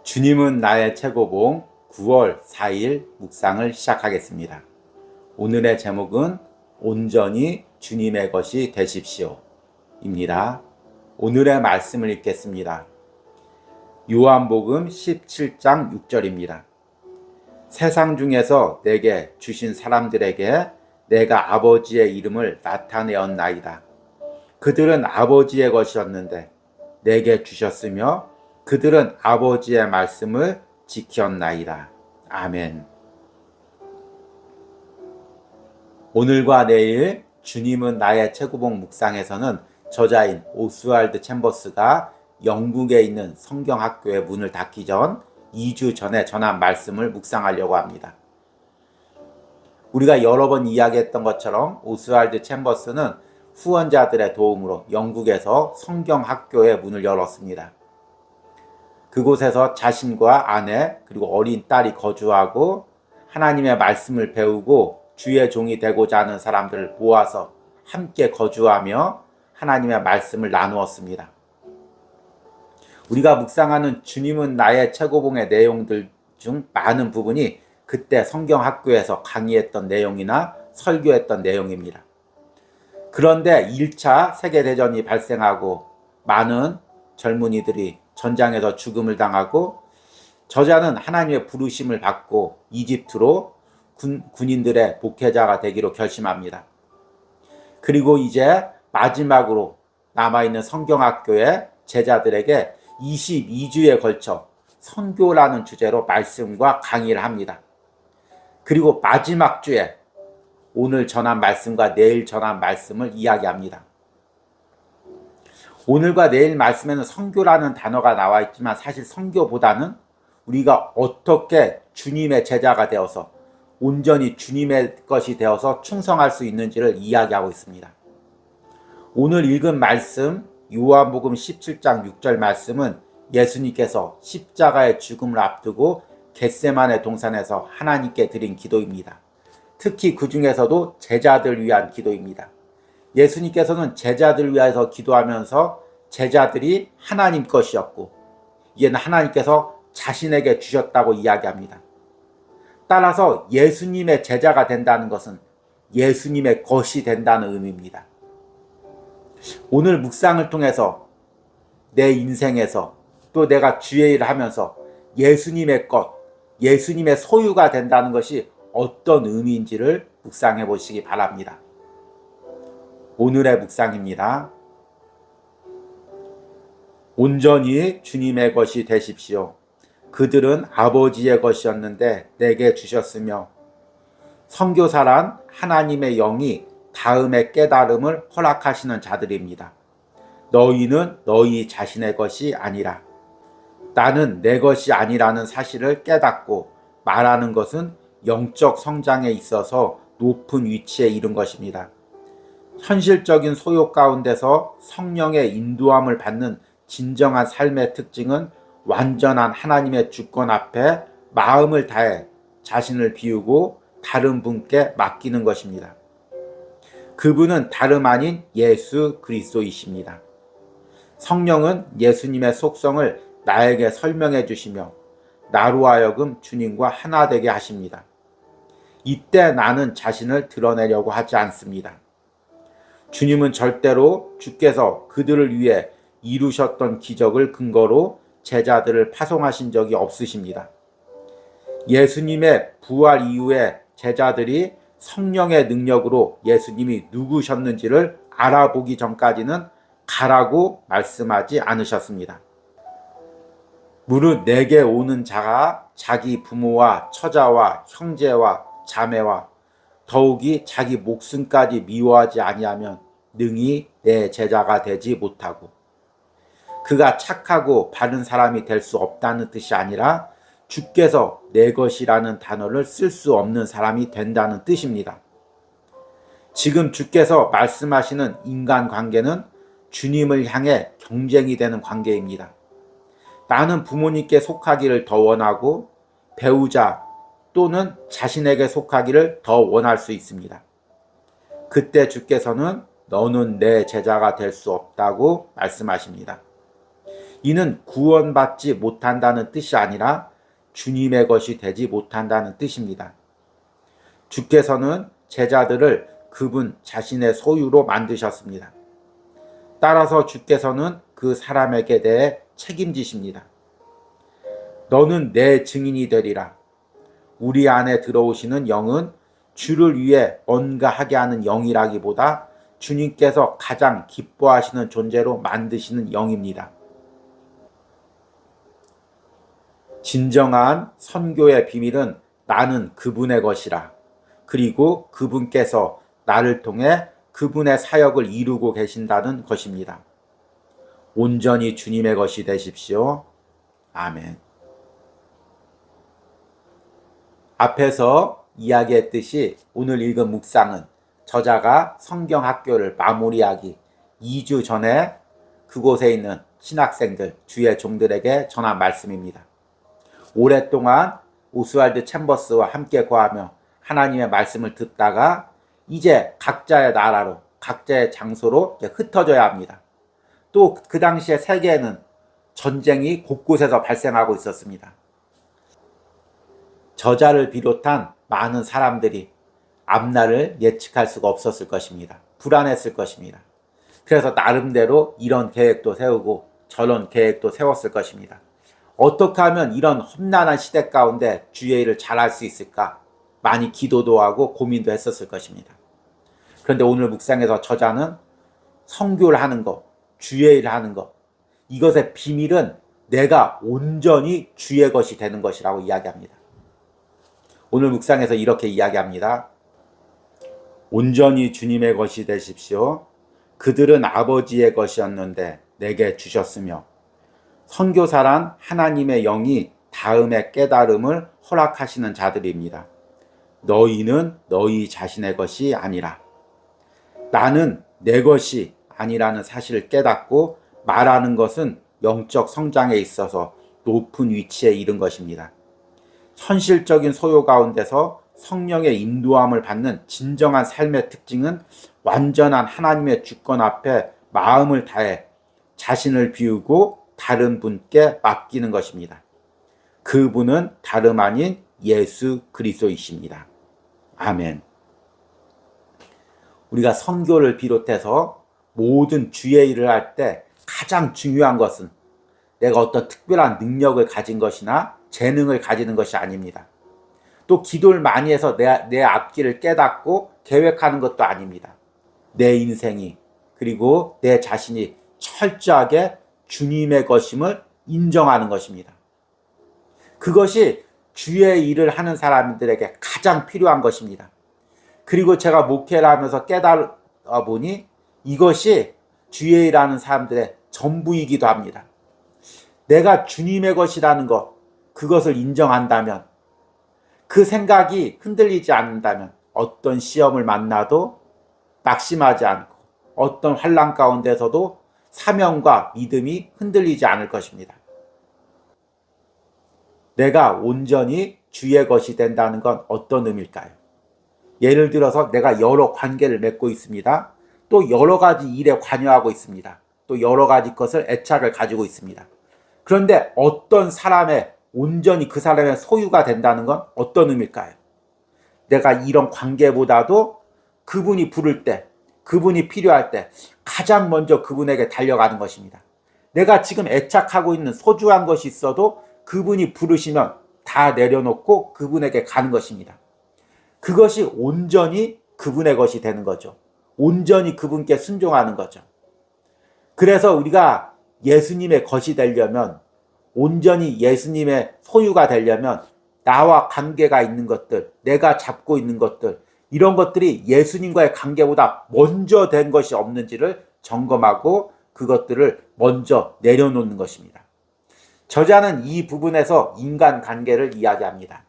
주님은 나의 최고봉 9월 4일 묵상을 시작하겠습니다. 오늘의 제목은 온전히 주님의 것이 되십시오 입니다. 오늘의 말씀을 읽겠습니다. 요한복음 17장 6절입니다. 세상 중에서 내게 주신 사람들에게 내가 아버지의 이름을 나타내었나이다. 그들은 아버지의 것이었는데 내게 주셨으며 그들은 아버지의 말씀을 지켰나이다. 아멘. 오늘과 내일 주님은 나의 최고봉 묵상에서는 저자인 오스왈드 챔버스가 영국에 있는 성경학교의 문을 닫기 전 2주 전에 전한 말씀을 묵상하려고 합니다. 우리가 여러 번 이야기했던 것처럼 오스왈드 챔버스는 후원자들의 도움으로 영국에서 성경학교의 문을 열었습니다. 그곳에서 자신과 아내 그리고 어린 딸이 거주하고 하나님의 말씀을 배우고 주의 종이 되고자 하는 사람들을 모아서 함께 거주하며 하나님의 말씀을 나누었습니다. 우리가 묵상하는 주님은 나의 최고봉의 내용들 중 많은 부분이 그때 성경학교에서 강의했던 내용이나 설교했던 내용입니다. 그런데 1차 세계대전이 발생하고 많은 젊은이들이 전장에서 죽음을 당하고 저자는 하나님의 부르심을 받고 이집트로 군인들의 목회자가 되기로 결심합니다. 그리고 이제 마지막으로 남아있는 성경학교의 제자들에게 22주에 걸쳐 선교라는 주제로 말씀과 강의를 합니다. 그리고 마지막 주에 오늘 전한 말씀과 내일 전한 말씀을 이야기합니다. 오늘과 내일 말씀에는 선교라는 단어가 나와 있지만 사실 선교보다는 우리가 어떻게 주님의 제자가 되어서 온전히 주님의 것이 되어서 충성할 수 있는지를 이야기하고 있습니다. 오늘 읽은 말씀 요한복음 17장 6절 말씀은 예수님께서 십자가의 죽음을 앞두고 겟세마네 동산에서 하나님께 드린 기도입니다. 특히 그 중에서도 제자들 위한 기도입니다. 예수님께서는 제자들 위해서 기도하면서 제자들이 하나님 것이었고 이제는 하나님께서 자신에게 주셨다고 이야기합니다. 따라서 예수님의 제자가 된다는 것은 예수님의 것이 된다는 의미입니다. 오늘 묵상을 통해서 내 인생에서 또 내가 주의 일을 하면서 예수님의 것, 예수님의 소유가 된다는 것이 어떤 의미인지를 묵상해 보시기 바랍니다. 오늘의 묵상입니다. 온전히 주님의 것이 되십시오. 그들은 아버지의 것이었는데 내게 주셨으며 선교사란 하나님의 영이 다음의 깨달음을 허락하시는 자들입니다. 너희는 너희 자신의 것이 아니라 나는 내 것이 아니라는 사실을 깨닫고 말하는 것은 영적 성장에 있어서 높은 위치에 이른 것입니다. 현실적인 소요 가운데서 성령의 인도함을 받는 진정한 삶의 특징은 완전한 하나님의 주권 앞에 마음을 다해 자신을 비우고 다른 분께 맡기는 것입니다. 그분은 다름 아닌 예수 그리스도이십니다. 성령은 예수님의 속성을 나에게 설명해 주시며 나로 하여금 주님과 하나 되게 하십니다. 이때 나는 자신을 드러내려고 하지 않습니다. 주님은 절대로 주께서 그들을 위해 이루셨던 기적을 근거로 제자들을 파송하신 적이 없으십니다. 예수님의 부활 이후에 제자들이 성령의 능력으로 예수님이 누구셨는지를 알아보기 전까지는 가라고 말씀하지 않으셨습니다. 무릇 내게 오는 자가 자기 부모와 처자와 형제와 자매와 더욱이 자기 목숨까지 미워하지 아니하면 능히 내 제자가 되지 못하고 그가 착하고 바른 사람이 될 수 없다는 뜻이 아니라 주께서 내 것이라는 단어를 쓸 수 없는 사람이 된다는 뜻입니다. 지금 주께서 말씀하시는 인간관계는 주님을 향해 경쟁이 되는 관계입니다. 나는 부모님께 속하기를 더 원하고 배우자 또는 자신에게 속하기를 더 원할 수 있습니다. 그때 주께서는 너는 내 제자가 될 수 없다고 말씀하십니다. 이는 구원받지 못한다는 뜻이 아니라 주님의 것이 되지 못한다는 뜻입니다. 주께서는 제자들을 그분 자신의 소유로 만드셨습니다. 따라서 주께서는 그 사람에게 대해 책임지십니다. 너는 내 증인이 되리라. 우리 안에 들어오시는 영은 주를 위해 뭔가 하게 하는 영이라기보다 주님께서 가장 기뻐하시는 존재로 만드시는 영입니다. 진정한 선교의 비밀은 나는 그분의 것이라. 그리고 그분께서 나를 통해 그분의 사역을 이루고 계신다는 것입니다. 온전히 주님의 것이 되십시오. 아멘. 앞에서 이야기했듯이 오늘 읽은 묵상은 저자가 성경학교를 마무리하기 2주 전에 그곳에 있는 신학생들, 주의 종들에게 전한 말씀입니다. 오랫동안 오스왈드 챔버스와 함께 거하며 하나님의 말씀을 듣다가 이제 각자의 나라로, 각자의 장소로 흩어져야 합니다. 또 그 당시에 세계에는 전쟁이 곳곳에서 발생하고 있었습니다. 저자를 비롯한 많은 사람들이 앞날을 예측할 수가 없었을 것입니다. 불안했을 것입니다. 그래서 나름대로 이런 계획도 세우고 저런 계획도 세웠을 것입니다. 어떻게 하면 이런 험난한 시대 가운데 주의 일을 잘할 수 있을까? 많이 기도도 하고 고민도 했었을 것입니다. 그런데 오늘 묵상에서 저자는 선교를 하는 것, 주의 일을 하는 것, 이것의 비밀은 내가 온전히 주의 것이 되는 것이라고 이야기합니다. 오늘 묵상에서 이렇게 이야기합니다. 온전히 주님의 것이 되십시오. 그들은 아버지의 것이었는데 내게 주셨으며 선교사란 하나님의 영이 다음의 깨달음을 허락하시는 자들입니다. 너희는 너희 자신의 것이 아니라. 나는 내 것이 아니라는 사실을 깨닫고 말하는 것은 영적 성장에 있어서 높은 위치에 이른 것입니다. 현실적인 소요 가운데서 성령의 인도함을 받는 진정한 삶의 특징은 완전한 하나님의 주권 앞에 마음을 다해 자신을 비우고 다른 분께 맡기는 것입니다. 그분은 다름 아닌 예수 그리스도이십니다. 아멘. 우리가 선교를 비롯해서 모든 주의 일을 할 때 가장 중요한 것은 내가 어떤 특별한 능력을 가진 것이나 재능을 가지는 것이 아닙니다. 또 기도를 많이 해서 내 앞길을 깨닫고 계획하는 것도 아닙니다. 내 인생이 그리고 내 자신이 철저하게 주님의 것임을 인정하는 것입니다. 그것이 주의 일을 하는 사람들에게 가장 필요한 것입니다. 그리고 제가 목회를 하면서 깨달아 보니 이것이 주의 일하는 사람들의 전부이기도 합니다. 내가 주님의 것이라는 것, 그것을 인정한다면, 그 생각이 흔들리지 않는다면 어떤 시험을 만나도 낙심하지 않고 어떤 환난 가운데서도 사명과 믿음이 흔들리지 않을 것입니다. 내가 온전히 주의 것이 된다는 건 어떤 의미일까요? 예를 들어서 내가 여러 관계를 맺고 있습니다. 또 여러 가지 일에 관여하고 있습니다. 또 여러 가지 것을 애착을 가지고 있습니다. 그런데 어떤 사람의 온전히 그 사람의 소유가 된다는 건 어떤 의미일까요? 내가 이런 관계보다도 그분이 부를 때, 그분이 필요할 때 가장 먼저 그분에게 달려가는 것입니다. 내가 지금 애착하고 있는 소중한 것이 있어도 그분이 부르시면 다 내려놓고 그분에게 가는 것입니다. 그것이 온전히 그분의 것이 되는 거죠. 온전히 그분께 순종하는 거죠. 그래서 우리가 예수님의 것이 되려면, 온전히 예수님의 소유가 되려면 나와 관계가 있는 것들, 내가 잡고 있는 것들, 이런 것들이 예수님과의 관계보다 먼저 된 것이 없는지를 점검하고 그것들을 먼저 내려놓는 것입니다. 저자는 이 부분에서 인간관계를 이야기합니다.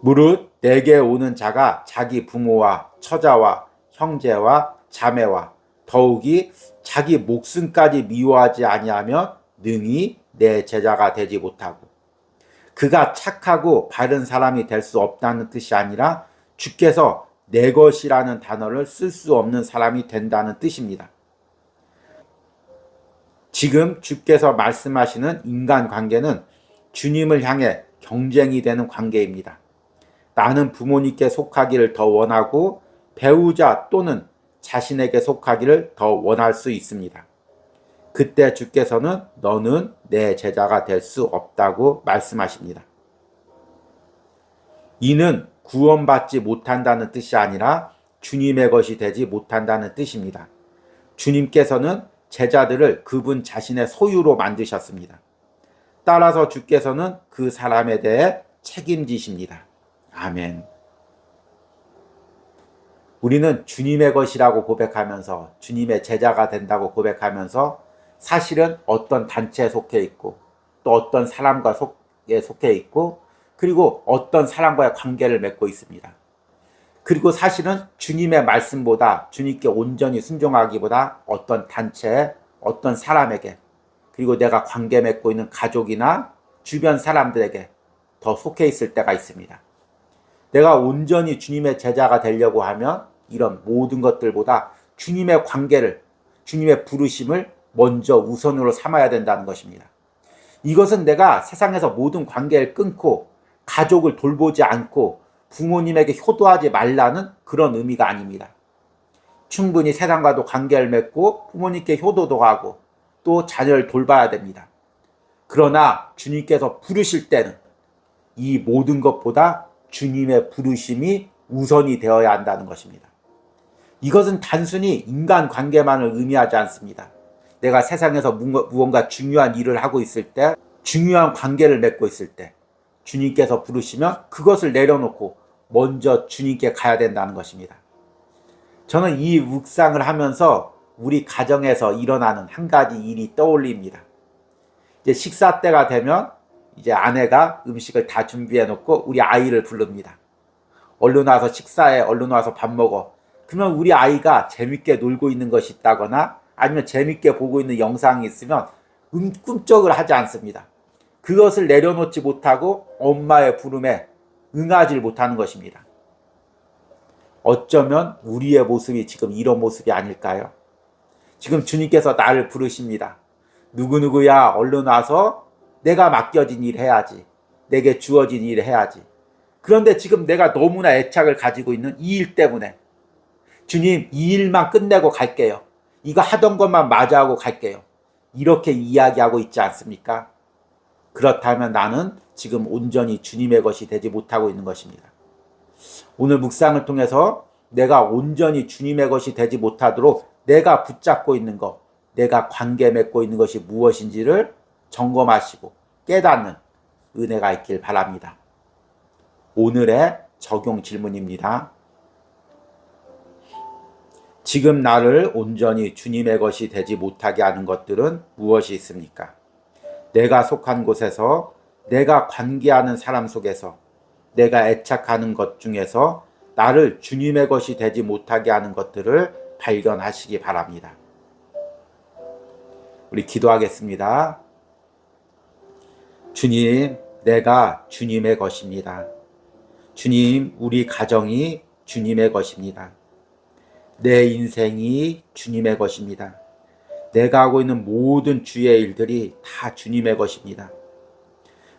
무릇 내게 오는 자가 자기 부모와 처자와 형제와 자매와 더욱이 자기 목숨까지 미워하지 아니하면 능히 내 제자가 되지 못하고, 그가 착하고 바른 사람이 될 수 없다는 뜻이 아니라 주께서 내 것이라는 단어를 쓸 수 없는 사람이 된다는 뜻입니다. 지금 주께서 말씀하시는 인간관계는 주님을 향해 경쟁이 되는 관계입니다. 나는 부모님께 속하기를 더 원하고 배우자 또는 자신에게 속하기를 더 원할 수 있습니다. 그때 주께서는 너는 내 제자가 될 수 없다고 말씀하십니다. 이는 구원받지 못한다는 뜻이 아니라 주님의 것이 되지 못한다는 뜻입니다. 주님께서는 제자들을 그분 자신의 소유로 만드셨습니다. 따라서 주께서는 그 사람에 대해 책임지십니다. 아멘. 우리는 주님의 것이라고 고백하면서 주님의 제자가 된다고 고백하면서 사실은 어떤 단체에 속해 있고 또 어떤 사람과 속해 있고 그리고 어떤 사람과의 관계를 맺고 있습니다. 그리고 사실은 주님의 말씀보다 주님께 온전히 순종하기보다 어떤 단체에 어떤 사람에게 그리고 내가 관계 맺고 있는 가족이나 주변 사람들에게 더 속해 있을 때가 있습니다. 내가 온전히 주님의 제자가 되려고 하면 이런 모든 것들보다 주님의 관계를, 주님의 부르심을 먼저 우선으로 삼아야 된다는 것입니다. 이것은 내가 세상에서 모든 관계를 끊고 가족을 돌보지 않고 부모님에게 효도하지 말라는 그런 의미가 아닙니다. 충분히 세상과도 관계를 맺고 부모님께 효도도 하고 또 자녀를 돌봐야 됩니다. 그러나 주님께서 부르실 때는 이 모든 것보다 주님의 부르심이 우선이 되어야 한다는 것입니다. 이것은 단순히 인간관계만을 의미하지 않습니다. 내가 세상에서 무언가 중요한 일을 하고 있을 때, 중요한 관계를 맺고 있을 때 주님께서 부르시면 그것을 내려놓고 먼저 주님께 가야 된다는 것입니다. 저는 이 묵상을 하면서 우리 가정에서 일어나는 한 가지 일이 떠올립니다. 이제 식사 때가 되면 이제 아내가 음식을 다 준비해 놓고 우리 아이를 부릅니다. 얼른 와서 식사해, 얼른 와서 밥 먹어. 그러면 우리 아이가 재밌게 놀고 있는 것이 있다거나 아니면 재밌게 보고 있는 영상이 있으면 꿈쩍을 하지 않습니다. 그것을 내려놓지 못하고 엄마의 부름에 응하지 못하는 것입니다. 어쩌면 우리의 모습이 지금 이런 모습이 아닐까요? 지금 주님께서 나를 부르십니다. 누구누구야 얼른 와서 내가 맡겨진 일 해야지. 내게 주어진 일 해야지. 그런데 지금 내가 너무나 애착을 가지고 있는 이 일 때문에 주님 이 일만 끝내고 갈게요. 이거 하던 것만 마저 하고 갈게요. 이렇게 이야기하고 있지 않습니까? 그렇다면 나는 지금 온전히 주님의 것이 되지 못하고 있는 것입니다. 오늘 묵상을 통해서 내가 온전히 주님의 것이 되지 못하도록 내가 붙잡고 있는 것, 내가 관계 맺고 있는 것이 무엇인지를 점검하시고 깨닫는 은혜가 있길 바랍니다. 오늘의 적용 질문입니다. 지금 나를 온전히 주님의 것이 되지 못하게 하는 것들은 무엇이 있습니까? 내가 속한 곳에서, 내가 관계하는 사람 속에서, 내가 애착하는 것 중에서 나를 주님의 것이 되지 못하게 하는 것들을 발견하시기 바랍니다. 우리 기도하겠습니다. 주님, 내가 주님의 것입니다. 주님, 우리 가정이 주님의 것입니다. 내 인생이 주님의 것입니다. 내가 하고 있는 모든 주의 일들이 다 주님의 것입니다.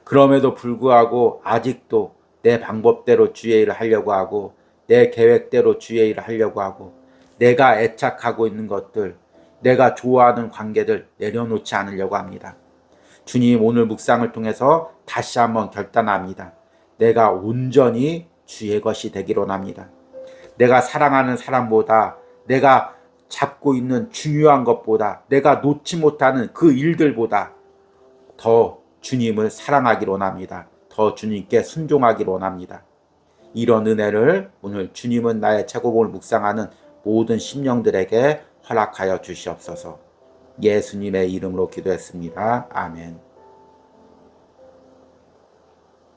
그럼에도 불구하고 아직도 내 방법대로 주의 일을 하려고 하고 내 계획대로 주의 일을 하려고 하고 내가 애착하고 있는 것들, 내가 좋아하는 관계들 내려놓지 않으려고 합니다. 주님, 오늘 묵상을 통해서 다시 한번 결단합니다. 내가 온전히 주의 것이 되기로 합니다. 내가 사랑하는 사람보다, 내가 잡고 있는 중요한 것보다, 내가 놓지 못하는 그 일들보다 더 주님을 사랑하기로 합니다. 더 주님께 순종하기로 합니다. 이런 은혜를 오늘 주님은 나의 최고봉을 묵상하는 모든 심령들에게 허락하여 주시옵소서. 예수님의 이름으로 기도했습니다. 아멘.